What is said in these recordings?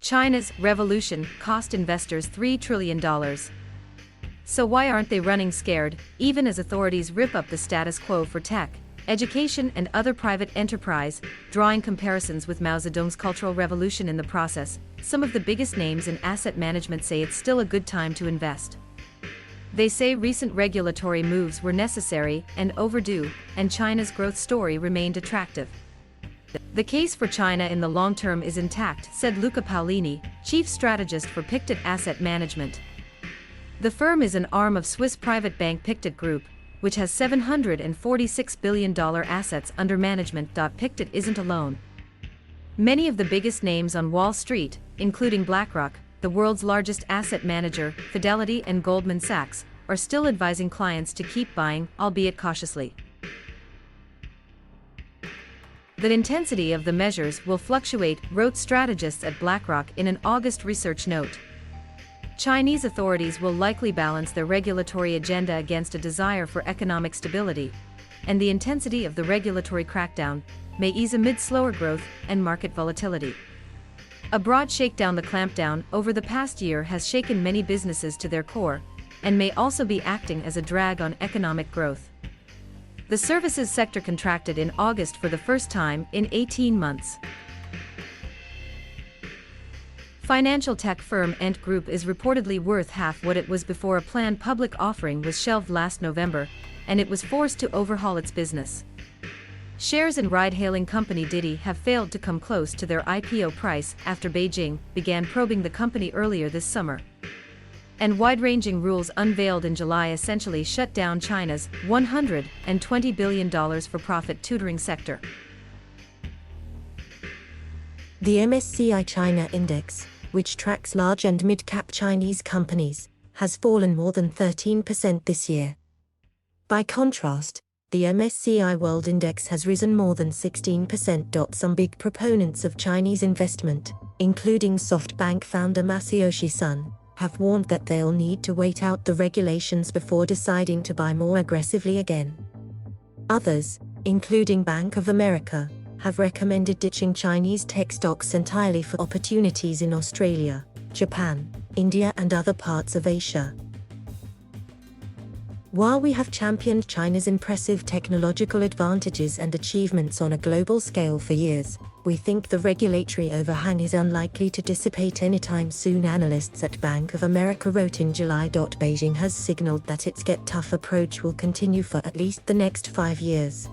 China's revolution cost investors $3 trillion. So why aren't they running scared, even as authorities rip up the status quo for tech, education and other private enterprise, drawing comparisons with Mao Zedong's Cultural Revolution in the process? Some of the biggest names in asset management say it's still a good time to invest. They say recent regulatory moves were necessary and overdue, and China's growth story remained attractive. The case for China in the long term is intact, said Luca Pao, chief strategist for Pictet Asset Management. The firm is an arm of Swiss private bank Pictet Group, which has $746 billion assets under management. Pictet isn't alone. Many of the biggest names on Wall Street, including BlackRock, the world's largest asset manager, Fidelity and Goldman Sachs, are still advising clients to keep buying, albeit cautiously. The intensity of the measures will fluctuate, wrote strategists at BlackRock in an August research note. Chinese authorities will likely balance their regulatory agenda against a desire for economic stability, and the intensity of the regulatory crackdown may ease amid slower growth and market volatility. A broad shakedown. The clampdown over the past year has shaken many businesses to their core, and may also be acting as a drag on economic growth. The services sector contracted in August for the first time in 18 months. Financial tech firm Ant Group is reportedly worth half what it was before a planned public offering was shelved last November, and it was forced to overhaul its business. Shares in ride-hailing company Didi have failed to come close to their IPO price after Beijing began probing the company earlier this summer. And wide-ranging rules unveiled in July essentially shut down China's $120 billion for-profit tutoring sector. The MSCI China Index, which tracks large and mid-cap Chinese companies, has fallen more than 13% this year. By contrast, the MSCI World Index has risen more than 16%. Some big proponents of Chinese investment, including SoftBank founder Masayoshi Son, have warned that they'll need to wait out the regulations before deciding to buy more aggressively again. Others, including Bank of America, have recommended ditching Chinese tech stocks entirely for opportunities in Australia, Japan, India and other parts of Asia. While we have championed China's impressive technological advantages and achievements on a global scale for years, we think the regulatory overhang is unlikely to dissipate anytime soon, analysts at Bank of America wrote in July. Beijing has signaled that its get tough approach will continue for at least the next 5 years.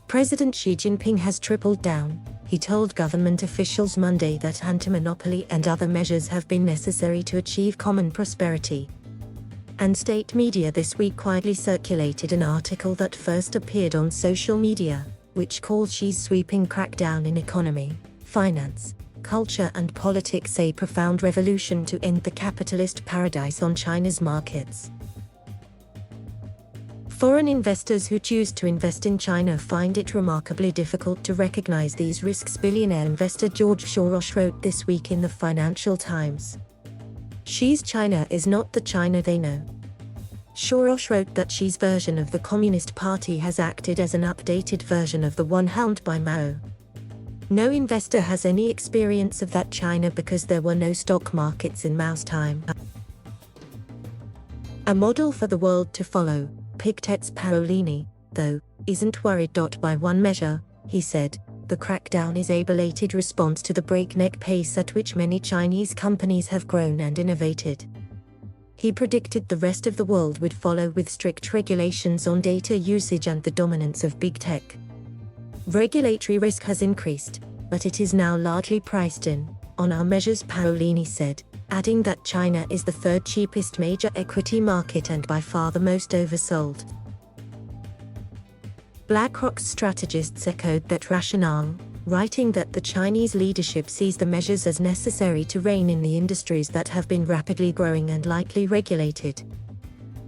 President Xi Jinping has tripled down. He told government officials Monday that anti-monopoly and other measures have been necessary to achieve common prosperity. And state media this week quietly circulated an article that first appeared on social media, which calls Xi's sweeping crackdown in economy, finance, culture and politics a profound revolution to end the capitalist paradise on China's markets. Foreign investors who choose to invest in China find it remarkably difficult to recognize these risks, billionaire investor George Soros wrote this week in the Financial Times. Xi's China is not the China they know. Soros wrote that Xi's version of the Communist Party has acted as an updated version of the one helmed by Mao. No investor has any experience of that China because there were no stock markets in Mao's time. A model for the world to follow, Pictet's Paolini, though, isn't worried. By one measure, he said, the crackdown is a belated response to the breakneck pace at which many Chinese companies have grown and innovated. He predicted the rest of the world would follow with strict regulations on data usage and the dominance of big tech. Regulatory risk has increased, but it is now largely priced in, on our measures, Paolini said, adding that China is the third cheapest major equity market and by far the most oversold. BlackRock's strategists echoed that rationale, writing that the Chinese leadership sees the measures as necessary to rein in the industries that have been rapidly growing and lightly regulated.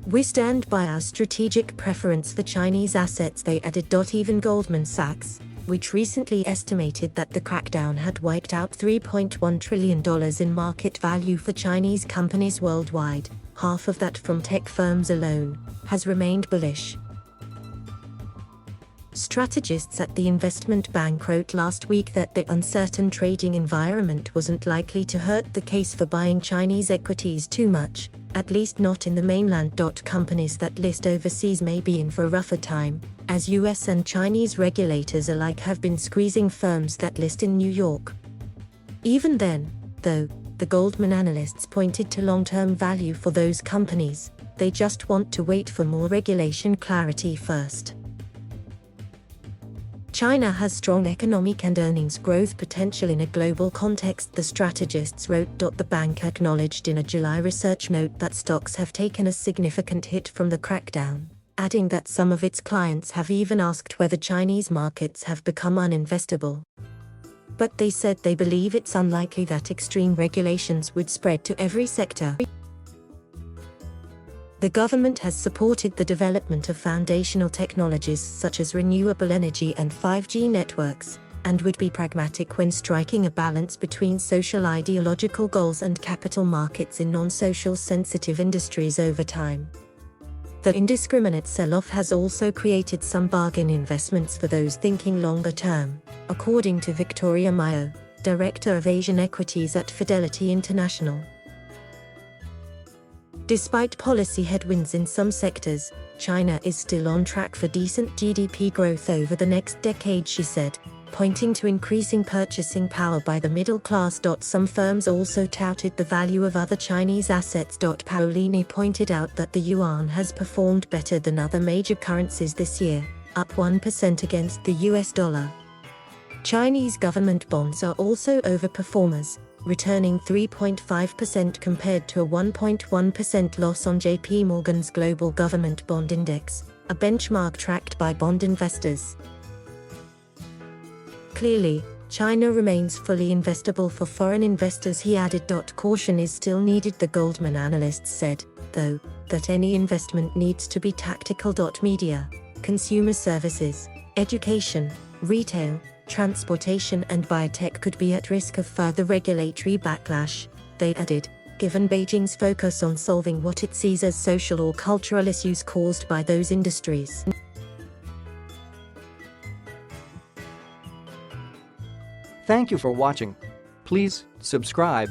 We stand by our strategic preference for Chinese assets, they added. Even Goldman Sachs, which recently estimated that the crackdown had wiped out $3.1 trillion in market value for Chinese companies worldwide, half of that from tech firms alone, has remained bullish. Strategists at the investment bank wrote last week that the uncertain trading environment wasn't likely to hurt the case for buying Chinese equities too much, at least not in the mainland. Companies that list overseas may be in for a rougher time, as US and Chinese regulators alike have been squeezing firms that list in New York. Even then, though, the Goldman analysts pointed to long-term value for those companies. They just want to wait for more regulation clarity first. China has strong economic and earnings growth potential in a global context, the strategists wrote. The bank acknowledged in a July research note that stocks have taken a significant hit from the crackdown, adding that some of its clients have even asked whether Chinese markets have become uninvestable. But they said they believe it's unlikely that extreme regulations would spread to every sector. The government has supported the development of foundational technologies such as renewable energy and 5G networks, and would be pragmatic when striking a balance between social ideological goals and capital markets in non-social sensitive industries over time. The indiscriminate sell-off has also created some bargain investments for those thinking longer term, according to Victoria Mayo, Director of Asian Equities at Fidelity International. Despite policy headwinds in some sectors, China is still on track for decent GDP growth over the next decade, she said, pointing to increasing purchasing power by the middle class. Some firms also touted the value of other Chinese assets. Paolini pointed out that the yuan has performed better than other major currencies this year, up 1% against the US dollar. Chinese government bonds are also overperformers, returning 3.5% compared to a 1.1% loss on JP Morgan's Global Government Bond Index, a benchmark tracked by bond investors. Clearly, China remains fully investable for foreign investors, he added. Caution is still needed, the Goldman analysts said, though, that any investment needs to be tactical. Media, consumer services, education, retail, transportation and biotech could be at risk of further regulatory backlash, they added, given Beijing's focus on solving what it sees as social or cultural issues caused by those industries. Thank you for watching. Please subscribe.